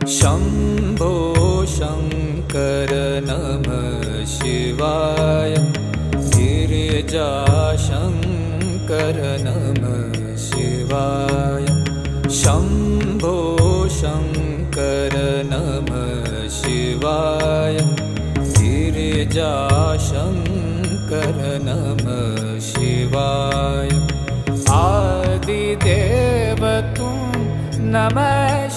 शम्भो शङ्कर नमः शिवाय। गिरिजाशङ्कर नमः शिवाय। शम्भो शङ्कर नमः शिवाय। गिरिजाशङ्कर नमः शिवाय। आदिदेव तुम नमः